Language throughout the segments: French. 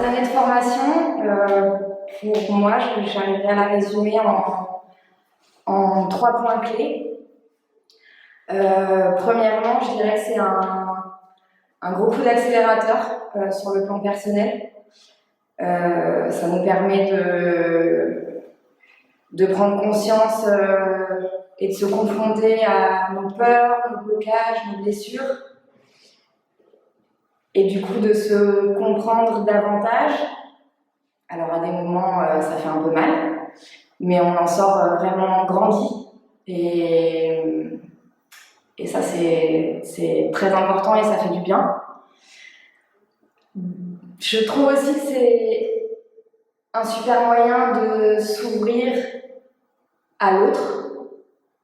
année de formation, pour moi, j'arriverai à la résumer en 3 points clés. Premièrement, je dirais que c'est un gros coup d'accélérateur sur le plan personnel. Ça nous permet de prendre conscience et de se confronter à nos peurs, nos blocages, nos blessures. Et du coup, de se comprendre davantage. Alors, à des moments, ça fait un peu mal, mais on en sort vraiment grandi. Et ça, c'est très important et ça fait du bien. Je trouve aussi que c'est un super moyen de s'ouvrir à l'autre,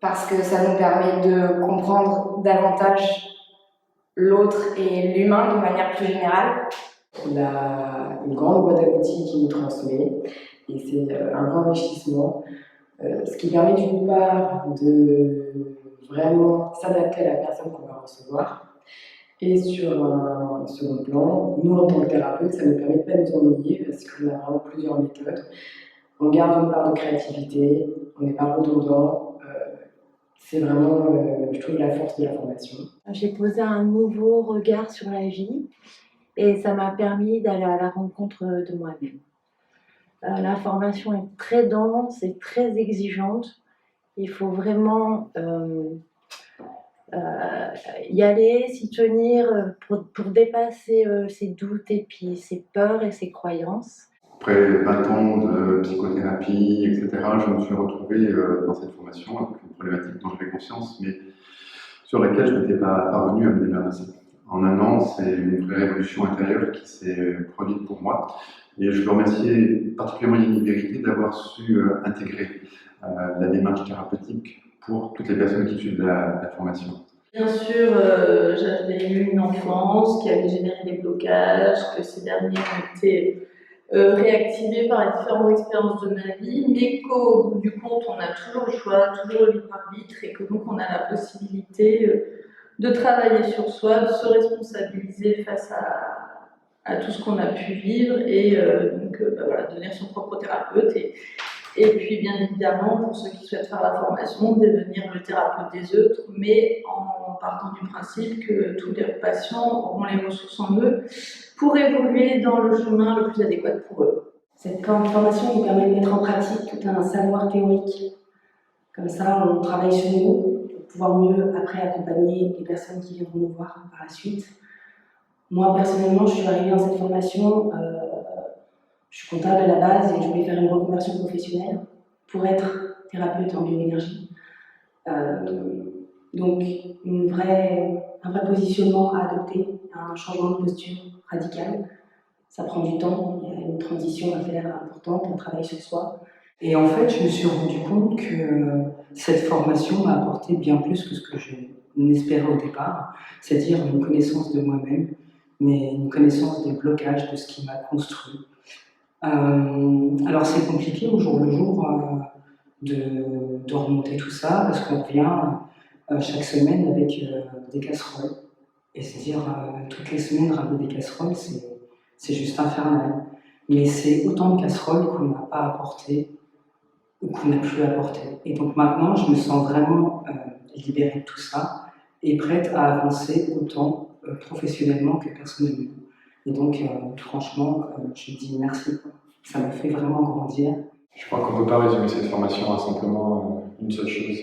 parce que ça nous permet de comprendre davantage l'autre et l'humain de manière plus générale. On a une grande boîte à outils qui nous transmet et c'est un grand enrichissement, ce qui permet d'une part de vraiment s'adapter à la personne qu'on va recevoir, et sur un second plan, nous en tant que thérapeute, ça ne nous permet de ne pas nous ennuyer parce qu'on a vraiment plusieurs méthodes. On garde une part de créativité, on n'est pas redondant. C'est vraiment, je trouve, la force de la formation. J'ai posé un nouveau regard sur la vie et ça m'a permis d'aller à la rencontre de moi-même. La formation est très dense et très exigeante. Il faut vraiment y aller, s'y tenir pour dépasser ses doutes et puis ses peurs et ses croyances. Après 20 ans de psychothérapie, etc., je me suis retrouvé dans cette formation avec une problématique dont j'avais conscience, mais sur laquelle je n'étais pas parvenu à me débarrasser. En un an, c'est une vraie révolution intérieure qui s'est produite pour moi. Et je veux remercier particulièrement Yannick Vérité d'avoir su intégrer la démarche thérapeutique pour toutes les personnes qui suivent la formation. Bien sûr, j'avais eu une enfance qui avait généré des blocages, que ces derniers ont été réactivés par les différentes expériences de ma vie, mais qu'au bout du compte, on a toujours le choix, toujours le libre arbitre, et que donc on a la possibilité de travailler sur soi, de se responsabiliser face à tout ce qu'on a pu vivre, et voilà, devenir son propre thérapeute. Et puis, bien évidemment, pour ceux qui souhaitent faire la formation, devenir le thérapeute des autres, mais en partant du principe que tous les patients auront les ressources en eux pour évoluer dans le chemin le plus adéquat pour eux. Cette formation nous permet de mettre en pratique tout un savoir théorique. Comme ça, on travaille sur nous pour pouvoir mieux après accompagner les personnes qui viendront nous voir par la suite. Moi, personnellement, je suis arrivée dans cette formation. Je suis comptable à la base et je voulais faire une reconversion professionnelle pour être thérapeute en bioénergie. Donc, un vrai positionnement à adopter, un changement de posture radical. Ça prend du temps, il y a une transition à faire importante, un travail sur soi. Et en fait, je me suis rendu compte que cette formation m'a apporté bien plus que ce que je n'espérais au départ, c'est-à-dire une connaissance de moi-même, mais une connaissance des blocages, de ce qui m'a construit. Alors c'est compliqué au jour le jour de remonter tout ça parce qu'on revient chaque semaine avec des casseroles. Et c'est-à-dire toutes les semaines ramener des casseroles, c'est juste infernal. Mais c'est autant de casseroles qu'on n'a pas apporté ou qu'on n'a plus apporté. Et donc maintenant, je me sens vraiment libérée de tout ça et prête à avancer autant professionnellement que personnellement. Et donc, franchement, je dis merci. Ça me fait vraiment grandir. Je crois qu'on ne peut pas résumer cette formation à simplement une seule chose,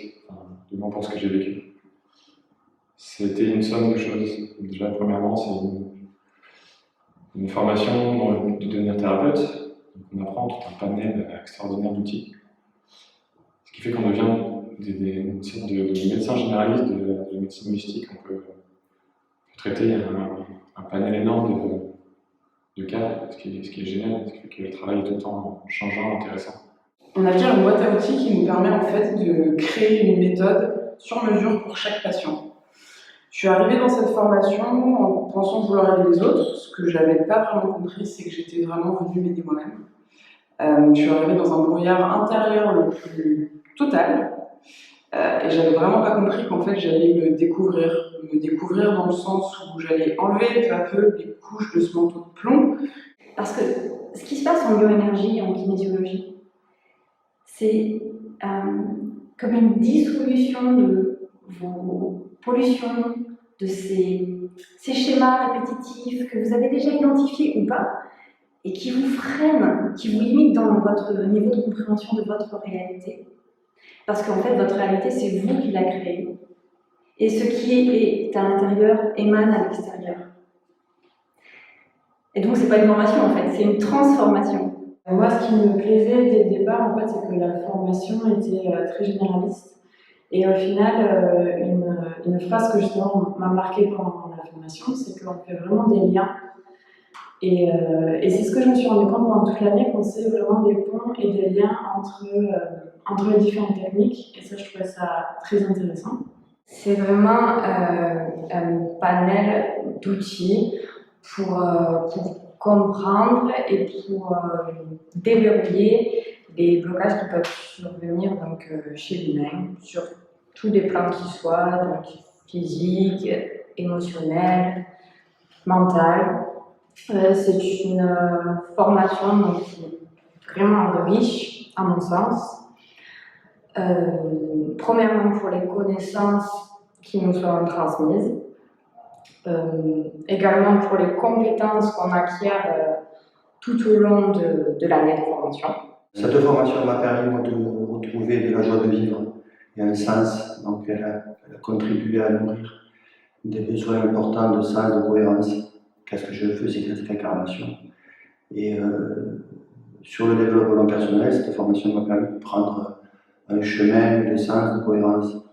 du moins pour ce que j'ai vécu. C'était une somme de choses. Déjà, premièrement, c'est une formation de devenir thérapeute. Donc on apprend tout un panel extraordinaire d'outils. Ce qui fait qu'on devient une sorte de médecin généraliste de médecine holistique. On peut traiter un panel énorme de cas, ce qui est génial, ce qui fait que le travail est tout le temps changeant, intéressant. On a bien une boîte à outils qui nous permet en fait de créer une méthode sur mesure pour chaque patient. Je suis arrivée dans cette formation en pensant vouloir aider les autres. Ce que je n'avais pas vraiment compris, c'est que j'étais vraiment venue m'aider moi-même. Je suis arrivée dans un brouillard intérieur le plus total. Et j'avais vraiment pas compris qu'en fait j'allais me découvrir dans le sens où j'allais enlever peu à peu les couches de ce manteau de plomb. Parce que ce qui se passe en bioénergie et en kinésiologie, c'est comme une dissolution de vos pollutions, de ces schémas répétitifs que vous avez déjà identifiés ou pas, et qui vous freinent, qui vous limitent dans votre niveau de compréhension de votre réalité. Parce qu'en fait, votre réalité, c'est vous qui la créez. Et ce qui est à l'intérieur émane à l'extérieur. Et donc, c'est pas une formation, en fait, c'est une transformation. Moi, ce qui me plaisait dès le départ, en fait, c'est que la formation était très généraliste. Et au final, une phrase que justement m'a marquée pendant la formation, c'est qu'on fait vraiment des liens. Et c'est ce que je me suis rendu compte pendant toute l'année, qu'on sait vraiment des ponts et des liens entre les différentes techniques. Et ça, je trouvais ça très intéressant. C'est vraiment un panel d'outils pour comprendre et pour déverrouiller les blocages qui peuvent survenir donc, chez l'humain, sur tous les plans qu'ils soient, donc physique, émotionnel, mental. C'est une formation donc, qui est vraiment riche, à mon sens. Premièrement pour les connaissances qui nous sont transmises, également pour les compétences qu'on acquiert tout au long de l'année de formation. Cette formation m'a permis moi, de retrouver de la joie de vivre et un sens, donc elle a contribué à nourrir des besoins importants de sens, de cohérence. Qu'est-ce que je faisais, cette incarnation. Et sur le développement personnel, cette formation m'a permis de prendre un chemin de sens, de cohérence.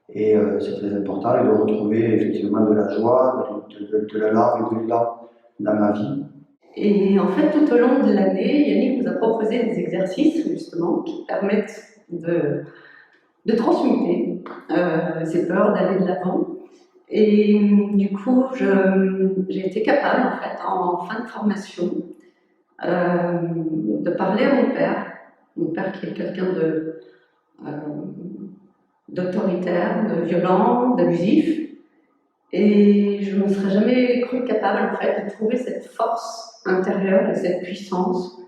Et c'est très important, et de retrouver effectivement de la joie, de la larme et de l'élan dans ma vie. Et en fait, tout au long de l'année, Yannick nous a proposé des exercices, justement, qui permettent de transmuter ces peurs, d'aller de l'avant. Et du coup, j'ai été capable, en fait, en fin de formation, de parler à mon père qui est quelqu'un d'autoritaire, de violent, d'abusif. Et je ne me serais jamais cru capable, en fait, de trouver cette force intérieure et cette puissance,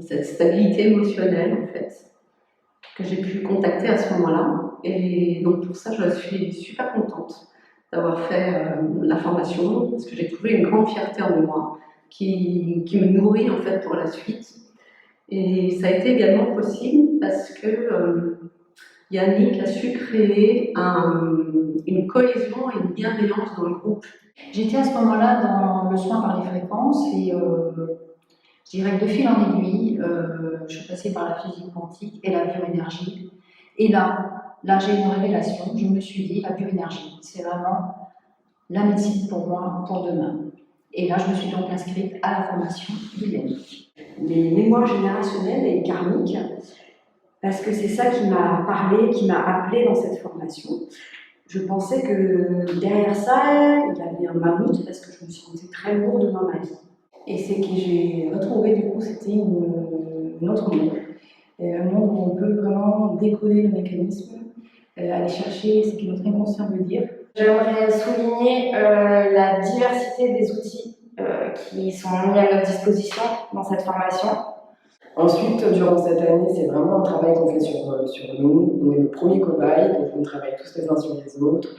cette stabilité émotionnelle, en fait, que j'ai pu contacter à ce moment-là. Et donc pour ça, je suis super contente d'avoir fait la formation, parce que j'ai trouvé une grande fierté en moi, qui me nourrit, en fait, pour la suite. Et ça a été également possible parce que Yannick a su créer une cohésion et une bienveillance dans le groupe. J'étais à ce moment-là dans le soin par les fréquences et je dirais que de fil en aiguille, je suis passée par la physique quantique et la bioénergie. Et là j'ai eu une révélation. Je me suis dit, la bioénergie, c'est vraiment la médecine pour moi, pour demain. Et là, je me suis donc inscrite à la formation de Yannick. Les mémoires générationnelles et karmiques, parce que c'est ça qui m'a parlé, qui m'a appelé dans cette formation. Je pensais que derrière ça, il y avait un mammouth, parce que je me suis sentie très lourde dans ma vie. Et c'est que j'ai retrouvé, du coup, c'était une autre monde. Un monde où on peut vraiment décoder le mécanisme, aller chercher ce que notre inconscient veut dire. J'aimerais souligner la diversité des outils qui sont mis à notre disposition dans cette formation. Ensuite, durant cette année, c'est vraiment un travail qu'on fait sur nous. On est le premier cobaye, donc on travaille tous les uns sur les autres.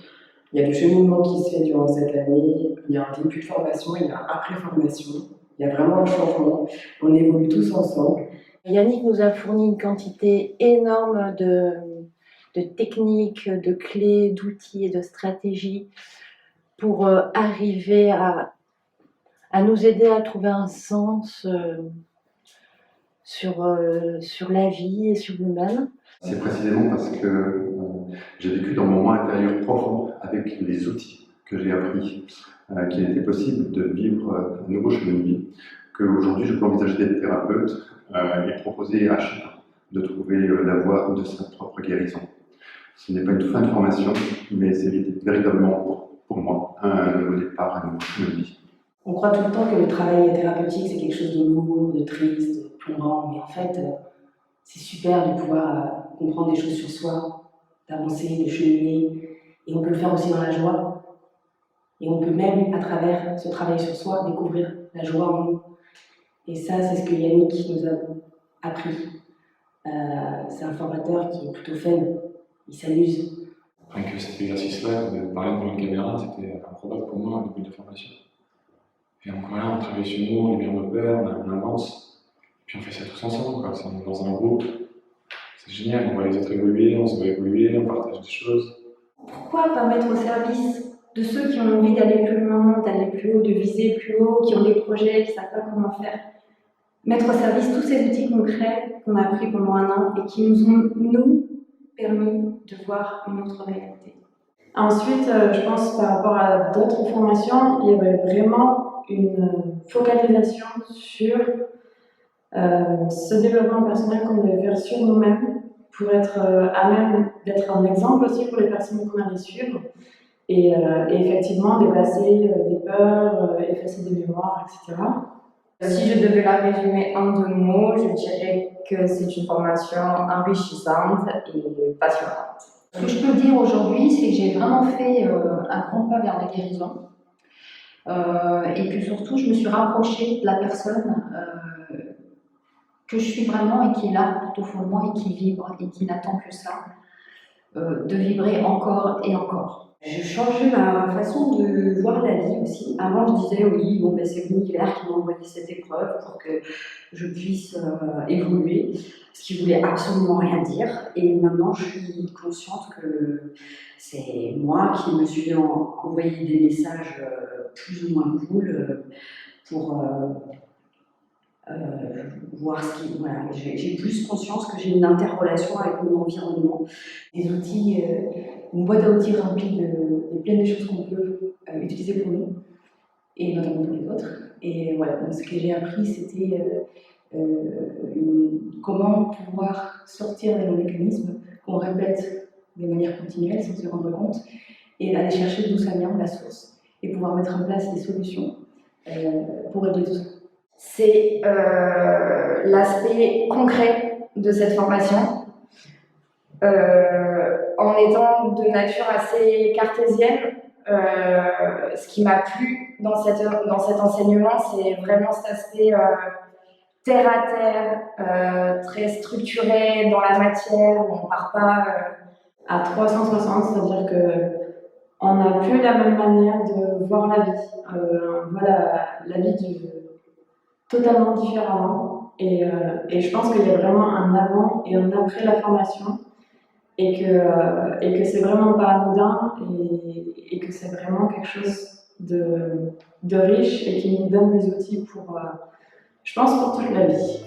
Il y a du cheminement qui se fait durant cette année. Il y a un début de formation, il y a un après-formation. Il y a vraiment un changement. On évolue tous ensemble. Yannick nous a fourni une quantité énorme de techniques, de clés, d'outils et de stratégies pour arriver à nous aider à trouver un sens sur la vie et sur nous-mêmes. C'est précisément parce que j'ai vécu dans mon moi intérieur profond avec les outils que j'ai appris qu'il était possible de vivre un nouveau chemin de vie, qu'aujourd'hui je peux envisager d'être thérapeute et proposer à chacun de trouver la voie de sa propre guérison. Ce n'est pas une fin de formation, mais c'est véritablement pour moi un nouveau départ, un nouveau chemin de vie. On croit tout le temps que le travail thérapeutique, c'est quelque chose de lourd, de triste, de plombant, mais en fait, c'est super de pouvoir comprendre des choses sur soi, d'avancer, de cheminer, et on peut le faire aussi dans la joie. Et on peut même, à travers ce travail sur soi, découvrir la joie en nous. Et ça, c'est ce que Yannick nous a appris. C'est un formateur qui est plutôt fun, il s'amuse. Rien que cet exercice-là, de parler devant une caméra, c'était improbable pour moi au début de la formation. Et encore là, on travaille sur nous, on libère nos peurs, on avance, puis on fait ça tous ensemble, quoi. On est dans un groupe, c'est génial, on voit les autres évoluer, on se voit évoluer, on partage des choses. Pourquoi pas mettre au service de ceux qui ont envie d'aller plus loin, d'aller plus haut, de viser plus haut, qui ont des projets, qui ne savent pas comment faire? Mettre au service tous ces outils concrets qu'on a appris pendant un an et qui nous ont, nous, permis de voir une autre réalité. Ensuite, je pense par rapport à d'autres formations, il y avait vraiment une focalisation sur ce développement personnel qu'on devait faire sur nous-mêmes pour être à même d'être un exemple aussi pour les personnes qu'on allait suivre et effectivement dépasser des peurs, effacer des mémoires, etc. Si je devais la résumer en 2 mots, je dirais que c'est une formation enrichissante et passionnante. Ce que je peux dire aujourd'hui, c'est que j'ai vraiment fait un grand pas vers la guérison et que surtout, je me suis rapprochée de la personne que je suis vraiment et qui est là tout au fond de moi et qui vibre et qui n'attend que ça, de vibrer encore et encore. J'ai changé ma façon de voir la vie aussi. Avant, je disais oui, bon, ben, c'est l'univers qui m'a envoyé cette épreuve pour que je puisse évoluer, ce qui voulait absolument rien dire. Et maintenant, je suis consciente que c'est moi qui me suis envoyé des messages plus ou moins cool pour voir ce qui. Voilà, j'ai plus conscience que j'ai une interrelation avec mon environnement. Des outils, une boîte à outils remplie de plein de choses qu'on peut utiliser pour nous, et notamment pour les autres. Et voilà, donc ce que j'ai appris, c'était comment pouvoir sortir de nos mécanismes qu'on répète de manière continuelle sans se rendre compte, et aller chercher d'où ça vient, la source, et pouvoir mettre en place des solutions pour régler tout ça. C'est l'aspect concret de cette formation. En étant de nature assez cartésienne, ce qui m'a plu dans cet enseignement, c'est vraiment cet aspect terre à terre, très structuré dans la matière, où on ne part pas à 360, c'est-à-dire qu'on n'a plus la même manière de voir la vie. On voit la vie totalement différemment. Et je pense qu'il y a vraiment un avant et un après la formation. Et que c'est vraiment pas anodin et que c'est vraiment quelque chose de riche et qui nous donne des outils pour, je pense, pour toute la vie.